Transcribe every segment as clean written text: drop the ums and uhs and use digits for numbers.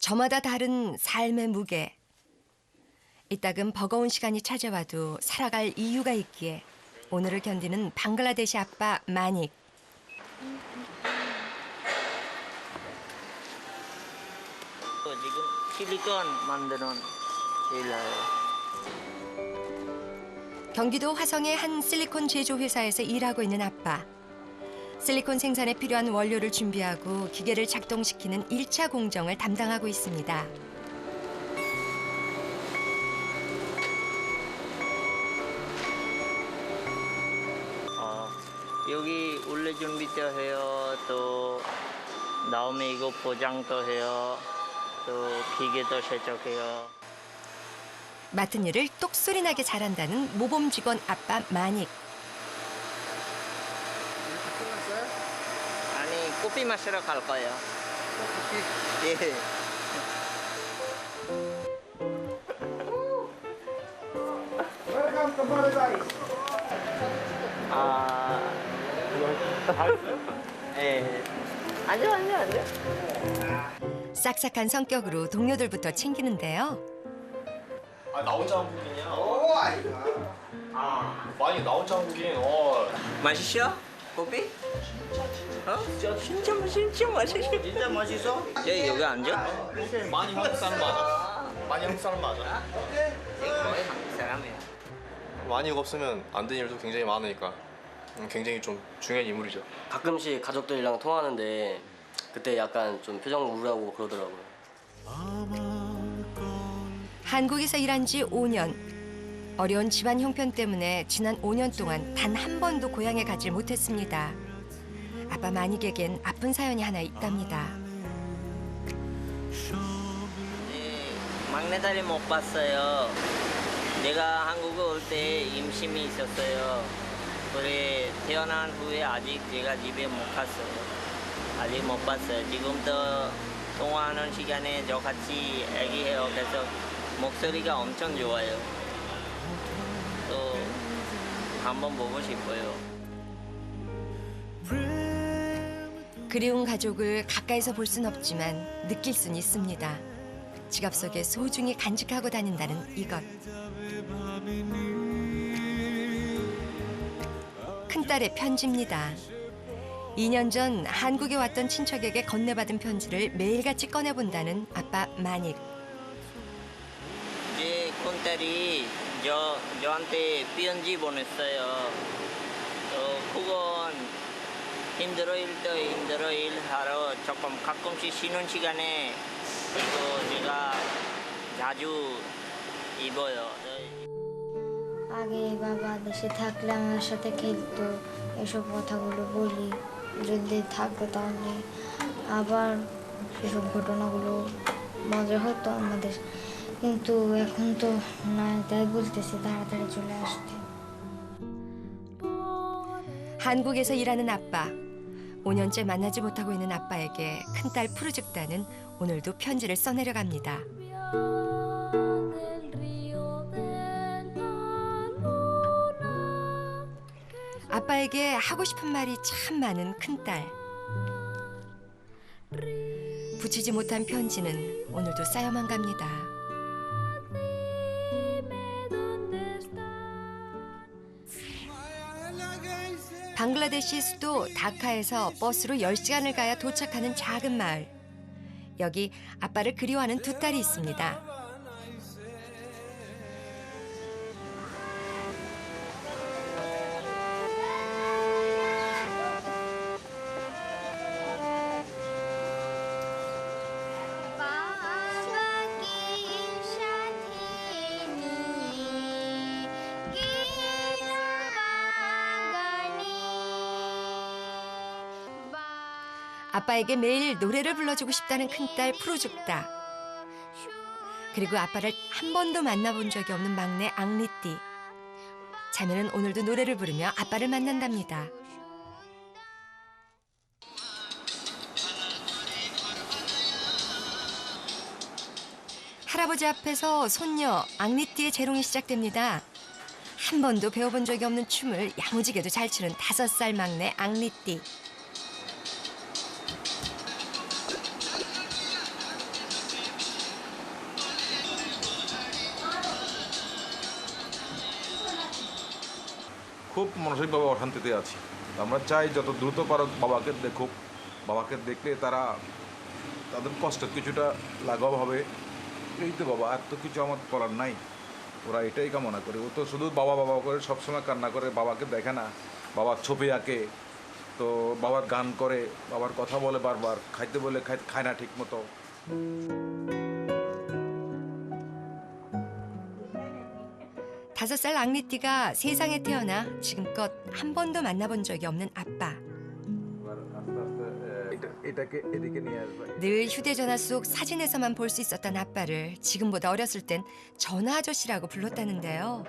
저마다 다른 삶의 무게. 이따금 버거운 시간이 찾아와도 살아갈 이유가 있기에 오늘을 견디는 방글라데시 아빠 마닉. 지금 실리콘 만드는 일이에요. 경기도 화성의 한 실리콘 제조 회사에서 일하고 있는 아빠. 실리콘 생산에 필요한 원료를 준비하고 기계를 작동시키는 1차 공정을 담당하고 있습니다. 여기 원래 준비도 해요. 또 다음에 이거 포장도 해요. 또 기계도 세척해요. 맡은 일을 똑소리나게 잘한다는 모범 직원 아빠 마닉. 끝났어요? 아니 커피 마시러 갈 거예요. 커피? 예. Welcome to Paradise. 예. 앉아. 싹싹한 성격으로 동료들부터 챙기는데요. 아, 나 혼자 한국인이야. 오, 아이가. 많이 나 혼자 한국인. 맛있어? 커피? 진짜 맛있어. 진짜 맛있어? 예, 여기 앉아. 많이 한국 사람 맞아. 많이 한국 사람 맞아. 거의 한국 사람이야. 많이가 없으면 안 되는 일도 굉장히 많으니까 굉장히 좀 중요한 인물이죠. 가끔씩 가족들이랑 통화하는데 그때 약간 좀 표정 우울하고 그러더라고요. 한국에서 일한 지 5년. 어려운 집안 형편 때문에 지난 5년 동안 단 한 번도 고향에 가지 못했습니다. 아빠 마닉에겐 아픈 사연이 하나 있답니다. 네, 막내딸이 못 봤어요. 내가 한국에 올 때 임신이 있었어요. 그래 태어난 후에 아직 제가 집에 못 갔어요. 아직 못 봤어요. 지금도 통화하는 시간에 저 같이 얘기해요. 그래서 목소리가 엄청 좋아요. 또 한번 보고 싶어요. 그리운 가족을 가까이서 볼 순 없지만 느낄 순 있습니다. 지갑 속에 소중히 간직하고 다닌다는 이것. 큰딸의 편지입니다. 2년 전 한국에 왔던 친척에게 건네받은 편지를 매일같이 꺼내본다는 아빠 마닉. 제 큰딸이 저한테 편지 보냈어요. 그건 힘들어 일하러 조금 가끔씩 쉬는 시간에 또 제가 자주 입어요. আগে বাবা দেশে থাকলে আমার সাথে খেলতো এসব কথাগুলো বলি যদি থাকতো তাহলে আবার সেসব ঘটনাগুলো মজা হতো আমাদের কিন্তু এখন তো না তাই বলতেছে তাড়াতাড়ি চলে আসতে 한국에서 일하는 아빠. 5년째 만나지 못하고 있는 아빠에게 큰딸 푸르죽다는 오늘도 편지를 써내려 갑니다. 아빠에게 하고 싶은 말이 참 많은 큰딸. 붙이지 못한 편지는 오늘도 쌓여만 갑니다. 방글라데시 수도 다카에서 버스로 10시간을 가야 도착하는 작은 마을. 여기 아빠를 그리워하는 두 딸이 있습니다. 아빠에게 매일 노래를 불러주고 싶다는 큰딸 푸르죽다. 그리고 아빠를 한 번도 만나본 적이 없는 막내 앙리띠. 자매는 오늘도 노래를 부르며 아빠를 만난답니다. 할아버지 앞에서 손녀 앙리띠의 재롱이 시작됩니다. 한 번도 배워본 적이 없는 춤을 야무지게도 잘 추는 5살 막내 앙리띠. খুব মানসিকভাবে অশান্তিতে আছি। আমরা চাই যত দ্রুত পারো বাবাকে দেখুক, বাবাকে দেখলে তারা তাদের কষ্ট কিছুটা লাঘব হবে। এই তো বাবা, আর তো কিছু আমার করার নাই। ওরা এটাই কামনা করে। ও তো শুধু বাবা বাবা করে সবসময় কান্না করে, বাবাকে দেখে না, বাবার ছবি আঁকে, তো বাবার গান করে, বাবার কথা বলে বারবার, খাইতে বলে খায় না ঠিক মতো। 다섯 살 앙리띠가 세상에 태어나 지금껏 한 번도 만나본 적이 없는 아빠. এটাকে এদিকে নিয়ে আসবে। 늘 휴대전화 속 사진에서만 볼 수 있었던 아빠를 지금보다 어렸을 땐 전화 아저씨라고 불렀다는데요.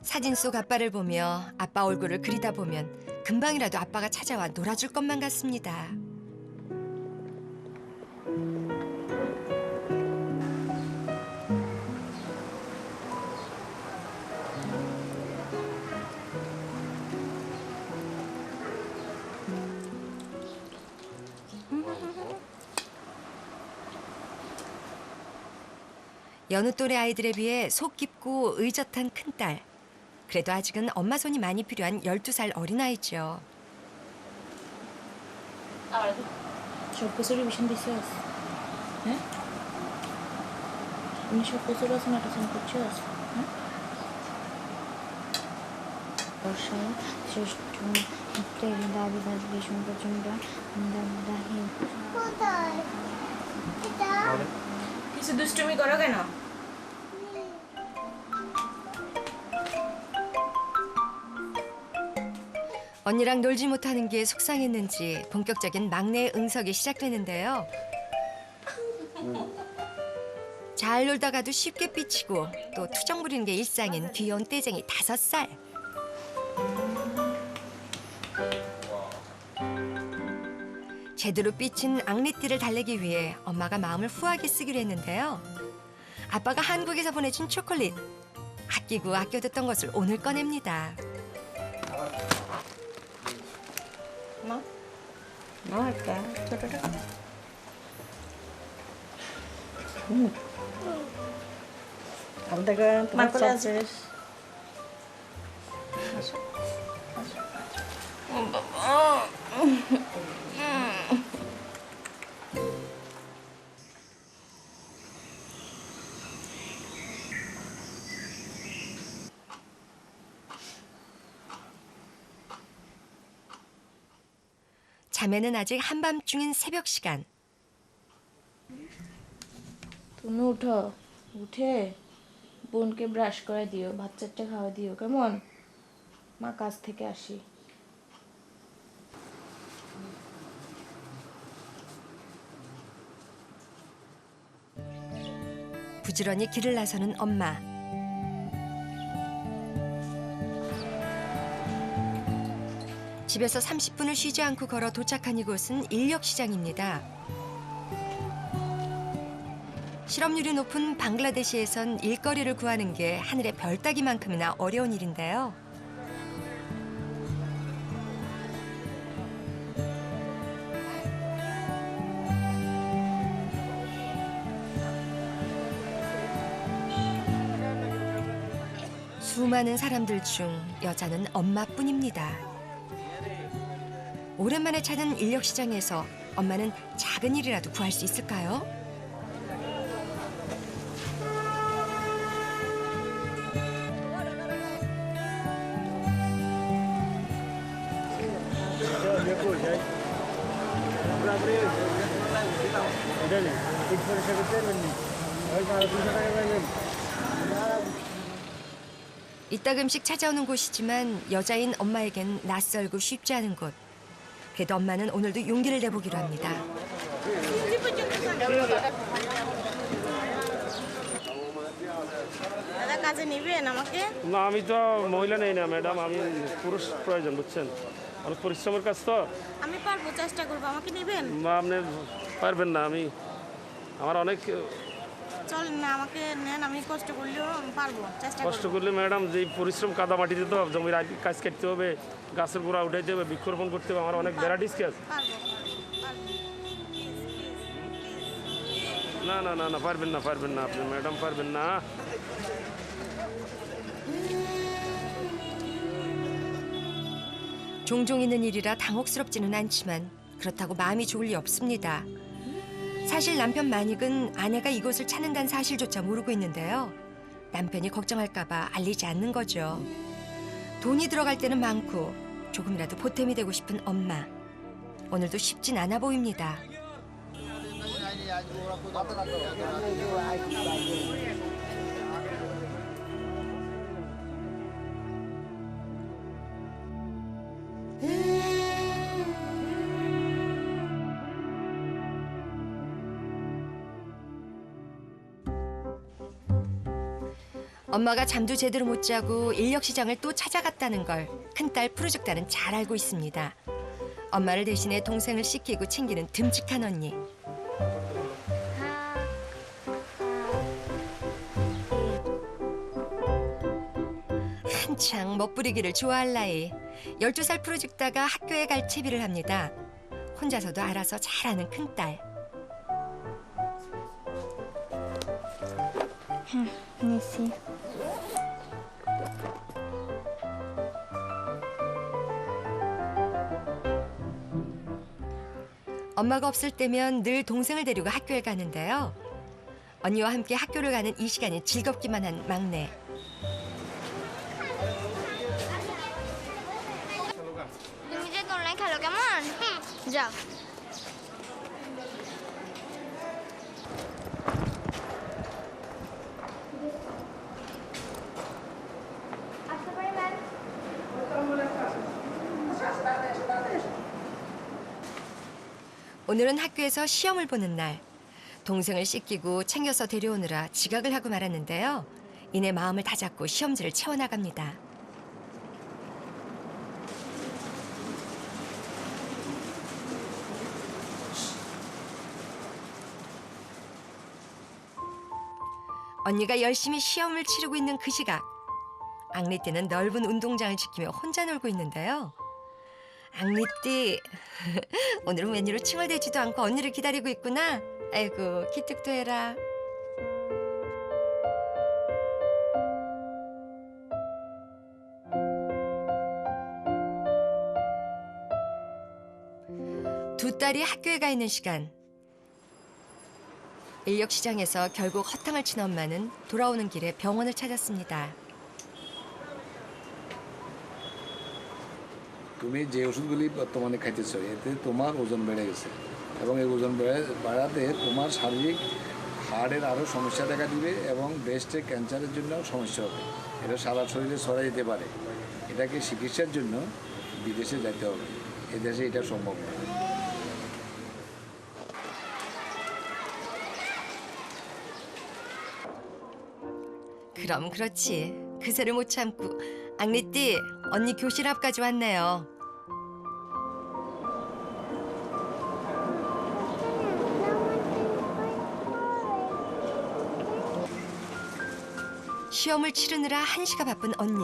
사진 속 아빠를 보며 아빠 얼굴을 그리다 보면 금방이라도 아빠가 찾아와 놀아줄 것만 같습니다. 여느 또래 아이들에 비해 속 깊고 의젓한 큰딸. 그래도 아직은 엄마 손이 많이 필요한 12살 어린아이죠. সব কিছু রিভিশন দিছিস? হ্যাঁ, 1975 আছে না টিউশন করছিস? হ্যাঁ, বর্ষায় ষষ্ঠ দাবি দাবি গ্রীষ্ম পর্যন্ত দাহি কিছু দুষ্টুমি করো কেন? 언니랑 놀지 못하는 게 속상했는지 본격적인 막내 응석이 시작되는데요. 잘 놀다가도 쉽게 삐치고 또 투정 부리는 게 일상인 귀여운 떼쟁이 5살. 제대로 삐친 앙리띠를 달래기 위해 엄마가 마음을 후하게 쓰기로 했는데요. 아빠가 한국에서 보내준 초콜릿. 아끼고 아껴뒀던 것을 오늘 꺼냅니다. 나갈까? 저러라. আপনাকে তোমার চাচ্ছিস 자매는 아직 한밤중인 새벽 시간. তুমি উঠো, উঠে বোনকে ব্রাশ করে দিও, ভাত চারটে খাওয়া দিও, কেমন? মা কাজ থেকে আসি। 부지런히 길을 나서는 엄마. 집에서 30분을 쉬지 않고 걸어 도착한 이곳은 인력시장입니다. 실업률이 높은 방글라데시에선 일거리를 구하는 게 하늘의 별 따기만큼이나 어려운 일인데요. 수많은 사람들 중 여자는 엄마뿐입니다. 오랜만에 찾은 인력시장에서 엄마는 작은 일이라도 구할 수 있을까요? 이따금씩 찾아오는 곳이지만 여자인 엄마에겐 낯설고 쉽지 않은 곳. 그래도 엄마는 오늘도 용기를 내보기로 합니다. কাজে নেবেন আমাকে? না, আমি তো মহিলা নেই না ম্যাডাম, আমি পুরুষ প্রয়োজন, বুঝছেন? অনেক পরিশ্রমের কাজ তো। আমি পারবো, চেষ্টা করবো, আমাকে নেবেন? মা, আপনি পারবেন না, আমার অনেক চলেন না, আমাকে নেন, আমি কষ্ট করলেও পারবো, চেষ্টা কষ্ট করলে ম্যাডাম, যে পরিশ্রম কাদা মাটি দিতে হবে, জমির কাজ করতে হবে, গাছের গোড়া উঠাইতে হবে, বৃক্ষরোপণ করতে হবে, আমার অনেক ভ্যারাইটিস কাজ। পারবো। না না না না পারবেন না আপনি ম্যাডাম পারবেন না। 종종 있는 일이라 당혹스럽지는 않지만 그렇다고 마음이 좋을 리 없습니다. 사실 남편 마닉은 아내가 이곳을 찾는다는 사실조차 모르고 있는데요. 남편이 걱정할까 봐 알리지 않는 거죠. 돈이 들어갈 때는 많고 조금이라도 보탬이 되고 싶은 엄마. 오늘도 쉽진 않아 보입니다. 엄마가 잠도 제대로 못 자고 인력시장을 또 찾아갔다는 걸 큰딸 푸르죽다는 잘 알고 있습니다. 엄마를 대신해 동생을 씻기고 챙기는 듬직한 언니. 한창 멋부리기를 좋아할 나이. 12살 푸르죽다가 학교에 갈 채비를 합니다. 혼자서도 알아서 잘하는 큰딸. নিছি 엄마가 없을 때면 늘 동생을 데리고 학교에 가는데요. 언니와 함께 학교를 가는 이 시간이 즐겁기만 한 막내. তুমি যে দোলনায় খেলো কেমন যাও 오늘은 학교에서 시험을 보는 날. 동생을 씻기고 챙겨서 데려오느라 지각을 하고 말았는데요. 이내 마음을 다잡고 시험지를 채워나갑니다. 언니가 열심히 시험을 치르고 있는 그 시각. 앙리띠는 넓은 운동장을 지키며 혼자 놀고 있는데요. 앙리띠, 오늘은 웬일로 칭얼대지도 않고 언니를 기다리고 있구나. 아이고, 기특도 해라. 두 딸이 학교에 가 있는 시간. 인력시장에서 결국 허탕을 친 엄마는 돌아오는 길에 병원을 찾았습니다. তুমি যে ওষুধগুলি বর্তমানে খাইতেছ এতে তোমার ওজন বেড়ে গেছে এবং এই ওজন বাড়াতে তোমার শারীরিক হাড়ের আরও সমস্যা দেখা দিবে এবং ব্রেস্টে ক্যান্সারের জন্য সমস্যা হবে। এটা সারা শরীরে ছড়াই যেতে পারে। এটাকে চিকিৎসার জন্য বিদেশে যেতে হবে। এদেশে এটা সম্ভব না। 그럼 그렇지. 그새를 못 참고. 앙리띠, 언니 교실 앞까지 왔네요. 시험을 치르느라 한시가 바쁜 언니.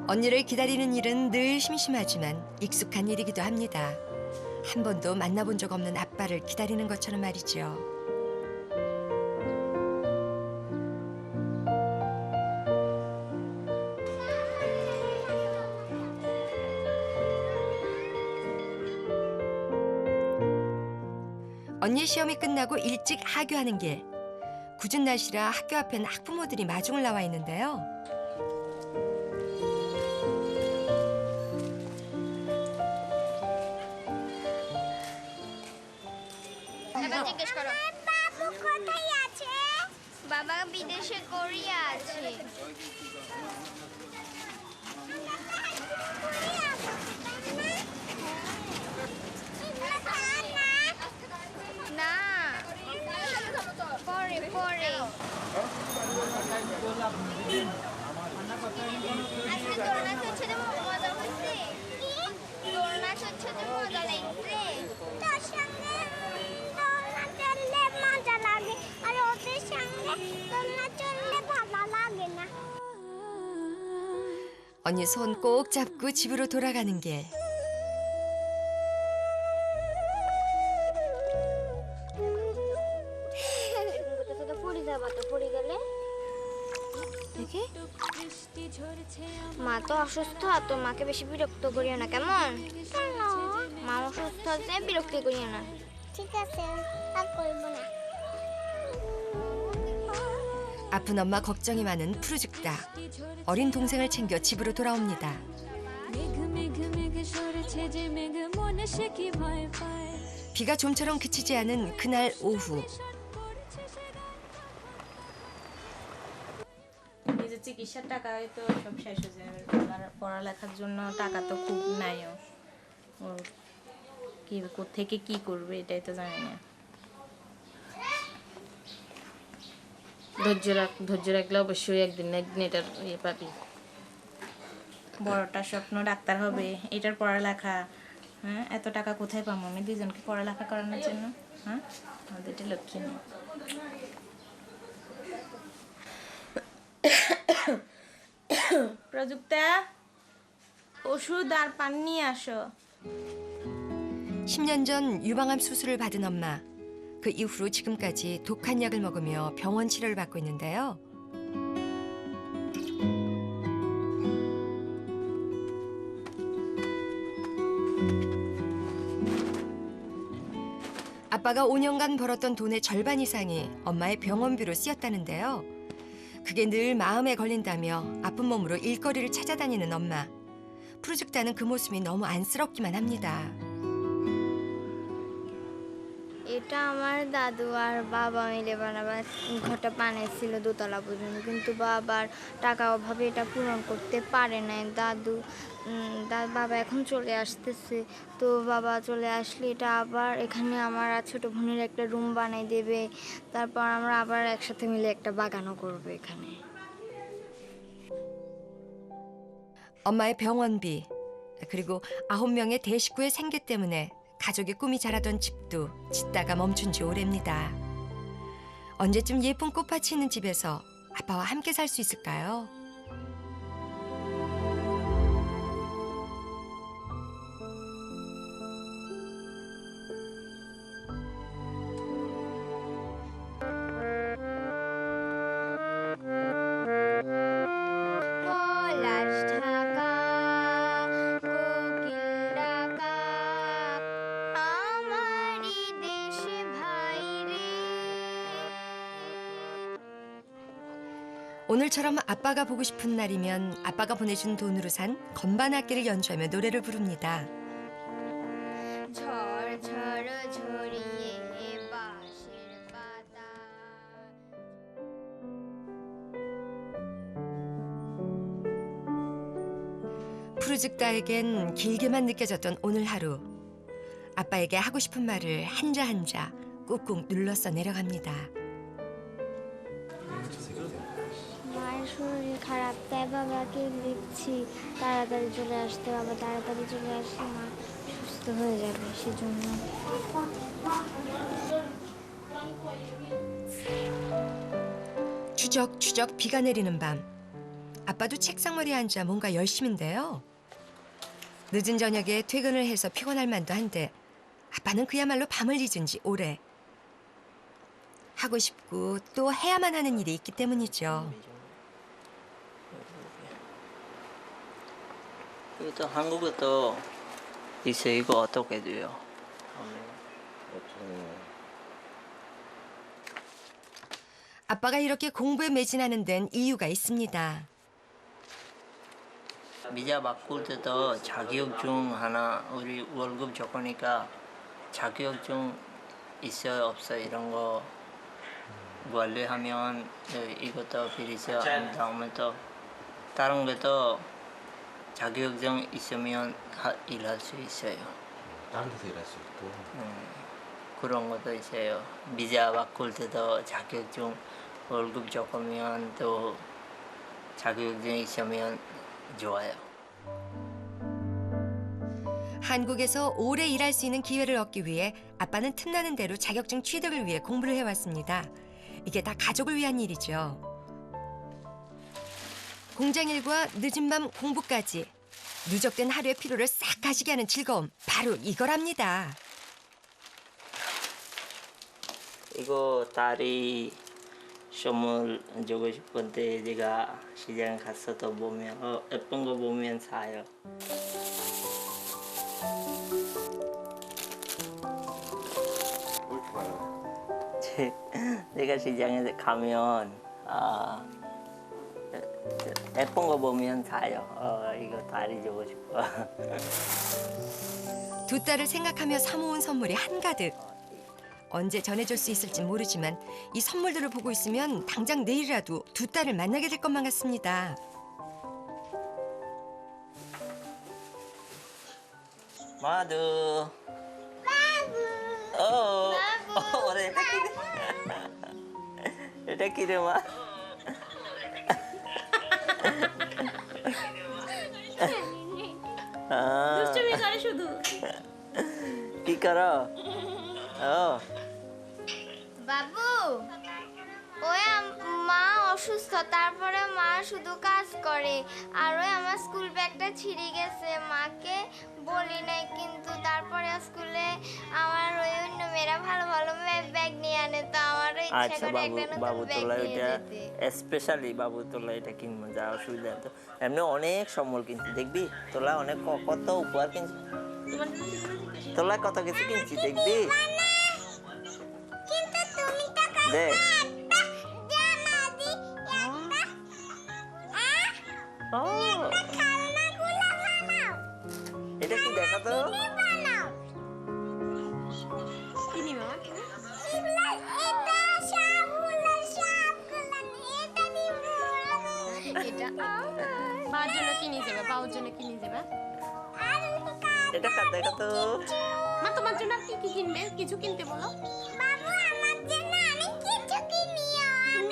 언니를 기다리는 일은 늘 심심하지만 익숙한 일이기도 합니다. 한 번도 만나본 적 없는 아빠를 기다리는 것처럼 말이죠. 언니 시험이 끝나고 일찍 하교하는 길. 궂은 날씨라 학교 앞엔 학부모들이 마중을 나와 있는데요. এবার জিজ্ঞেস করো বাবু কোথায় আছে বাবা বিদেশে কোরিয়া আছে না পরে পরে আজকে দোলনা চড়ছে মজা হয়েছে দোলনা চড়ছে মজা লাগছে তোর সঙ্গে দোলনা চড়লে মজা লাগে আর ওদের সঙ্গে দোলনা চড়লে ভালো লাগে না 언니 손 꼭 잡고 집으로 돌아가는 길. মা তো অসুস্থ, তো মাকে বেশি বিরক্ত করিও না, কেমন? মা অসুস্থ আছে, বিরক্ত করিও না। ঠিক আছে, আর করব না। 아픈 엄마 걱정이 많은 푸르죽다. 어린 동생을 챙겨 집으로 돌아옵니다. 비가 좀처럼 그치지 않은 그날 오후. এই যে চিকিৎসার টাকায় তো সব শেষ হয়ে যাবে। আর পড়ালেখার জন্য টাকা তো খুব নাই ওর। কি থেকে কি করবে এটাই তো জানি না। ধৈর্য রাখলে অবশ্যই একদিন না একদিন এটার ইয়ে পাবি। বড়টা স্বপ্ন ডাক্তার হবে, এটার পড়ালেখা, হ্যাঁ এত টাকা কোথায় পাবো আমি দুজনকে পড়ালেখা করানোর জন্য? হ্যাঁ আমাদের এটা লক্ষ্মী নেই। প্রযুক্তা ওষুধ আর পানি নিয়ে আসো। 10년 전 유방암 수술을 받은 엄마. 그 이후로 지금까지 독한 약을 먹으며 병원 치료를 받고 있는데요. 아빠가 5년간 벌었던 돈의 절반 이상이 엄마의 병원비로 쓰였다는데요. 그게 늘 마음에 걸린다며 아픈 몸으로 일거리를 찾아다니는 엄마. 푸르죽다는 그 모습이 너무 안쓰럽기만 합니다. এটা আমার দাদু আর বাবা মিলে বানাবা ঘরটা বানিয়েছিল দোতলা পর্যন্ত, কিন্তু বাবার টাকা অভাবে এটা পূরণ করতে পারে নাই। বাবা এখন চলে আসতেছে, তো বাবা চলে আসলে এটা আবার এখানে আমার আর ছোট বোনের একটা রুম বানাই দেবে, তারপর আমরা আবার একসাথে মিলে একটা বাগানও করবো এখানে। 엄마의 병원비, 그리고 9명의 대식구의 생계 때문에 가족의 꿈이 자라던 집도 짓다가 멈춘 지 오래입니다. 언제쯤 예쁜 꽃밭이 있는 집에서 아빠와 함께 살 수 있을까요? 오늘처럼 아빠가 보고 싶은 날이면 아빠가 보내준 돈으로 산 건반 악기를 연주하며 노래를 부릅니다. ঝড় ঝরিয়ে বাঁশের পাতা। 푸르죽다에겐 길게만 느껴졌던 오늘 하루. 아빠에게 하고 싶은 말을 한자 한자 꾹꾹 눌러써 내려갑니다. মায়ের শরীর খারাপ, তাই বাবাকে দেখছি তাড়াতাড়ি চলে আসতে, বাবা তাড়াতাড়ি চলে আসলে মা সুস্থ হয়ে যাবে, সেজন্য। 추적추적 비가 내리는 밤. 아빠도 책상머리에 앉아 뭔가 열심인데요. 늦은 저녁에 퇴근을 해서 피곤할 만도 한데 아빠는 그야말로 밤을 잊은 지 오래. 하고 싶고 또 해야만 하는 일이 있기 때문이죠. 이것도 한국에도 있어요. 이거 어떻게 돼요? 아빠가 이렇게 공부에 매진하는 데는 이유가 있습니다. 비자 바꿀 때도 자격증 하나 우리 월급 적으니까 자격증 있어요 없어요 이런 거 관리하면 이것도 비리서 한 다음에 또 다른 것도 자격증 있으면 일할 수 있어요. 다른 데서 일할 수 있고. 그런 것도 있어요. 비자 바꿀 때도 자격증 월급 적으면 또 자격증 있으면 좋아요. 한국에서 오래 일할 수 있는 기회를 얻기 위해 아빠는 틈나는 대로 자격증 취득을 위해 공부를 해왔습니다. 이게 다 가족을 위한 일이죠. 공장일과 늦은 밤 공부까지 누적된 하루의 피로를 싹 가시게 하는 즐거움, 바로 이거랍니다. 이거 다리 선물 주고 싶은데 제가 시장 가서도 보면 예쁜 거 보면 사요. 내가 시장에 가면 예쁜 거 보면 사요. 이거 다리 주고 싶어. 두 딸을 생각하며 사모은 선물이 한가득. 언제 전해줄 수 있을지 모르지만 이 선물들을 보고 있으면 당장 내일이라도 두 딸을 만나게 될 것만 같습니다. 마두. 오래 떼끼리 마. দুষ্টুমি করে শুধু। কি করো? বাবু ওই মা অসুস্থ, তারপরে মা শুধু কাজ করে। আর ওই আমার স্কুল ব্যাগটা ছিঁড়ে গেছে, মাকে বলি নাই, কিন্তু তারপরে স্কুলে আমার ওই অন্য মেয়েরা ভালো ভালো ব্যাগ নিয়ে আনে, তো আমারও ইচ্ছা আচ্ছা করে একটা বাবু নতুন ব্যাগ তোলা নিয়ে এটা যেতে। স্পেশালি বাবু তোলা এটা কিনবো, যা অসুবিধা তো এমনি অনেক সম্বল কিনছি, দেখবি তোলা অনেক কত উপহার কিনছি, তোলা কত কিছু কিনছি দেখবি। দেখ এটা কি দেখা তো বাবার জন্য কিনে যাবে, বাবার জন্য কিনে যাবে। এটা কার দেখা তো মা তোমার জন্য আর কি কি কিনবে? কিছু কিনতে বলো।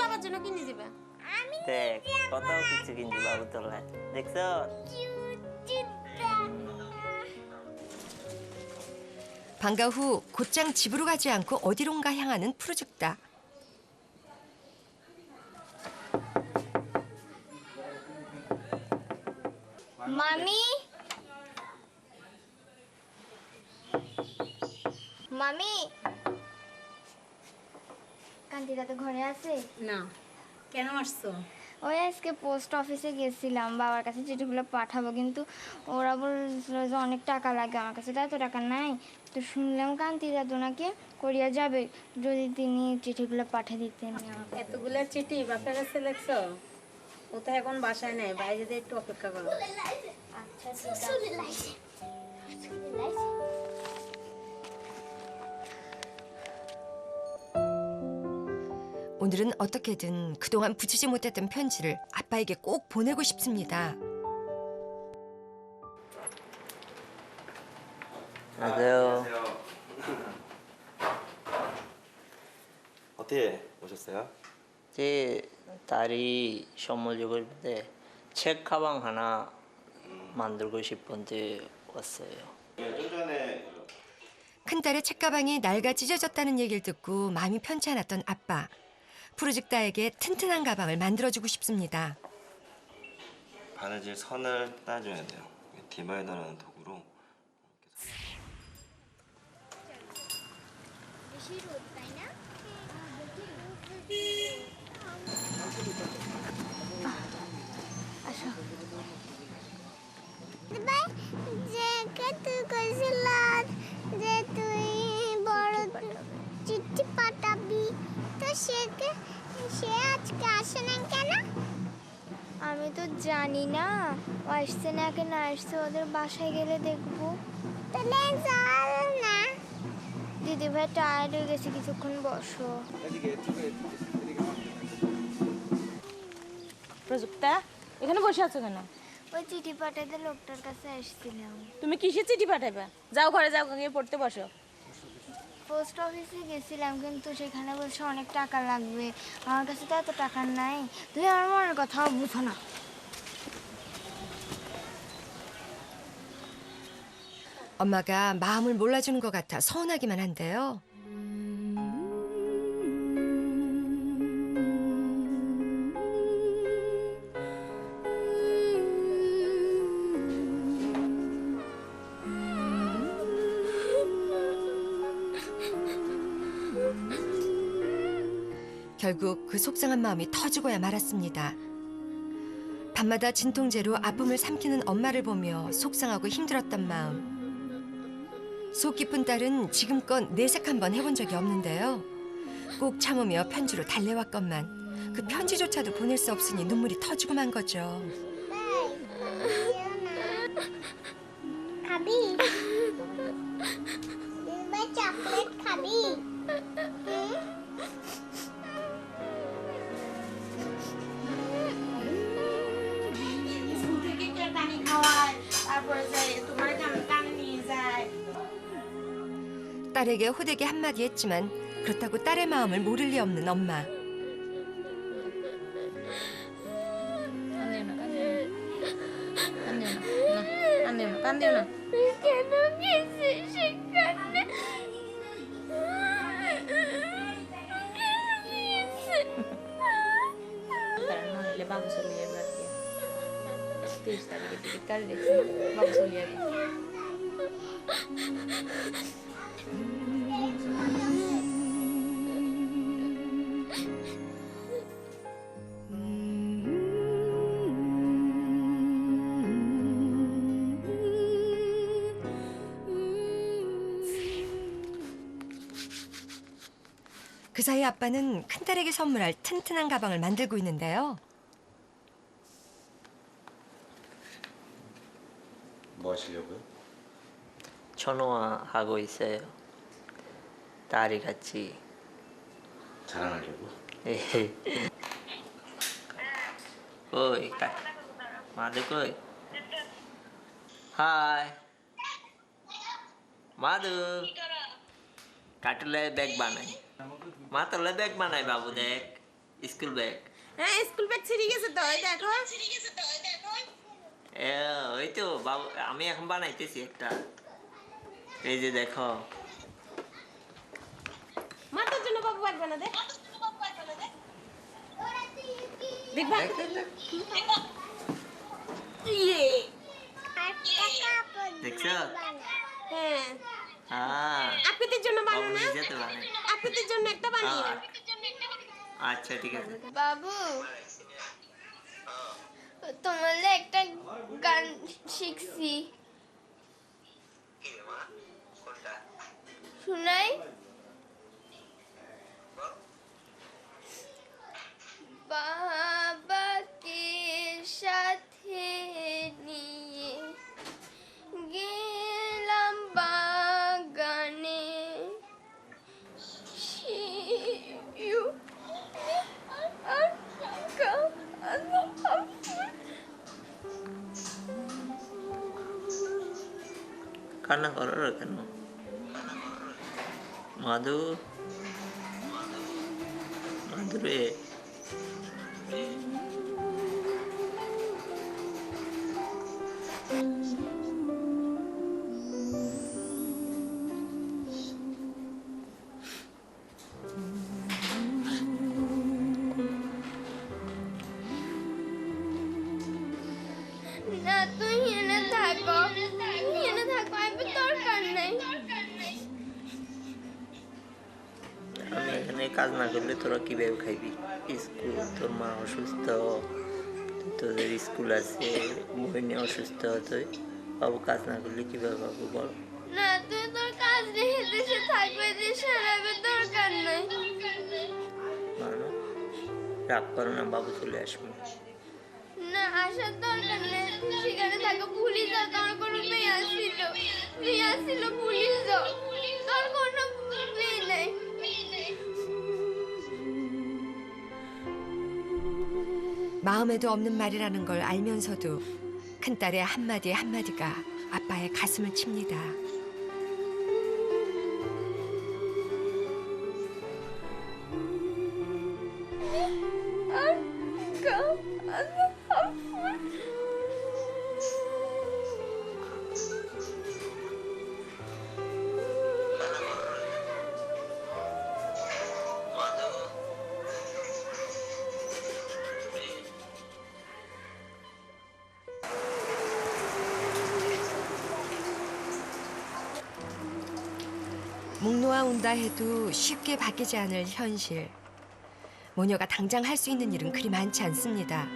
বাবার জন্য কিনে যাবে। দেখ কত কিছু কিনছি বাবু তোলায়, দেখছো? 방과 후 곧장 집으로 가지 않고 어디론가 향하는 푸르죽다. মামি মামি কান্তিদা তো ঘরে আছে? না, কেন আসছো? ওই আজকে পোস্ট অফিসে গেছিলাম, বাবার কাছে চিঠিগুলো পাঠাবো, কিন্তু ওরা বলছিল যে অনেক টাকা লাগে, আমার কাছে তো এত টাকা নাই। তো শুনলাম কান্তি দাদু নাকি কোরিয়া যাবে, যদি তিনি চিঠিগুলো পাঠিয়ে দিতেন। এতগুলো চিঠি বাপের কাছে লেখছো? ও তো এখন বাসায় নেই, বাইরে দিয়ে একটু অপেক্ষা করো। আচ্ছা ঠিক আছে। 오늘은 어떻게든 그동안 붙이지 못했던 편지를 아빠에게 꼭 보내고 싶습니다. 안녕하세요. 어떻게 오셨어요? 제 딸이 선물 주고 싶은데 책 가방 하나 만들고 싶은데 왔어요. 좀 전에 큰딸의 책가방이 낡아 찢어졌다는 얘기를 듣고 마음이 편치 않았던 아빠. 푸르죽다에게 튼튼한 가방을 만들어주고 싶습니다. 바느질 선을 따줘야 돼요. 디바이더라는 도구로 যে তুই বড় চিঠি পাঠাবি, তো সে আজকে আসে না কেন? আমি তো জানি না, ও আসছে না কি না আসছে, ওদের বাসায় গেলে দেখবো। তাহলে চল না। দিদি ভাই টায়ার্ড হয়ে গেছে, কিছুক্ষণ বসো। প্রযুক্তা, এখানে বসে আছো কেন? ওই চিঠি পাঠাতে লোকটার কাছে আসছিলাম। তুমি কিসের চিঠি পাঠাবে? যাও ঘরে যাও, গিয়ে পড়তে বসো। পোস্ট অফিসে গেছিলাম, কিন্তু সেখানে বলছে অনেক টাকা লাগবে, আমার কাছে তো এত টাকা নাই। তুমি আমার মনের কথা বুঝো না। 엄마가 마음을 몰라주는 것 같아 서운하기만 한데요. 결국 그 속상한 마음이 터지고야 말았습니다. 밤마다 진통제로 아픔을 삼키는 엄마를 보며 속상하고 힘들었던 마음. 속 깊은 딸은 지금껏 내색 한번 해본 적이 없는데요. 꼭 참으며 편지로 달래왔건만 그 편지조차도 보낼 수 없으니 눈물이 터지고 만 거죠. খাবি এবার চকলেট খাবি স্কুল থেকে কেউ পানি খাওয়ায় তারপরে যায় তোমার কানে নিয়ে যায় 딸에게 호되게 한마디 했지만 그렇다고 딸의 마음을 모를 리 없는 엄마. কান্দিও না কেন গেছি সেখানে নইলে বাবু চলে যাবে আর কি 30 তারিখে টিকিট কাটে রেখেছি বাবু চলে যাবে 그 사이 아빠는 큰딸에게 선물할 튼튼한 가방을 만들고 있는데요. 뭐 하시려고요? 전화하고 있어요. 딸이 같이. 자랑하려고? Ôi, má Đức ơi. Hi. má Đức. কাটলে ব্যাগ বানাই। মা তাহলে ব্যাগ বানাই বাবু দেখ। School bag. হ্যাঁ স্কুল ব্যাগ ছিঁড়ে গেছে তো এই দেখো ওই তো বাবু আমি এখন বানাইতেছি একটা। এই যে দেখো। মা তোর জন্য বাবু ব্যাগ বানা দে দেখ ভাই ইয়ে দেখছো? হ্যাঁ আপনাদের জন্য বানানো না আপনাদের জন্য একটা বানিও আচ্ছা ঠিক আছে। বাবু তোমাদের একটা গান শিখছি শোনাই বাবাকে সাথে নিয়ে গেলাম বাগানে শিউ কান্না করো না কেন? মাধু মাধুরে না তুই এনে থাকো আমি দরকার নাই আমি এখানে কাজ না করলে তোরা কিভাবে খাইবি? স্কুল তোর মা অসুস্থ, তোদের স্কুল আছে, বইনে অসুস্থ, তুই বাবু কাজ না করলে কিভাবে বাবু বল? না তুই তোর কাজ রেখে দেশে থাকবে দেশে রাখবে দরকার নাই মানো রাগ করো না, বাবু চলে আসবো। না আসার দরকার নেই তুই সেখানে থাকো পুলিশ যাও তোর কোনো মেয়ে আসছিল পুলিশ যাও তোর কোনো মেয়ে নেই 마음에도 없는 말이라는 걸 알면서도 큰딸의 한마디에 한마디가 아빠의 가슴을 칩니다. 목 놓아 온다 해도 쉽게 바뀌지 않을 현실. 모녀가 당장 할 수 있는 일은 그리 많지 않습니다.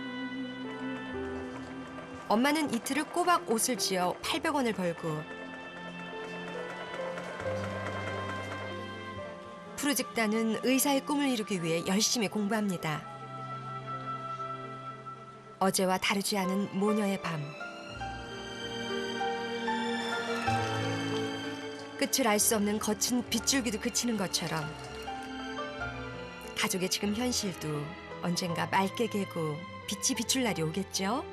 엄마는 이틀을 꼬박 옷을 지어 800원을 벌고 푸르직다는 의사의 꿈을 이루기 위해 열심히 공부합니다. 어제와 다르지 않은 모녀의 밤. 끝을 알 수 없는 거친 빗줄기도 그치는 것처럼 가족의 지금 현실도 언젠가 맑게 개고 빛이 비출 날이 오겠죠?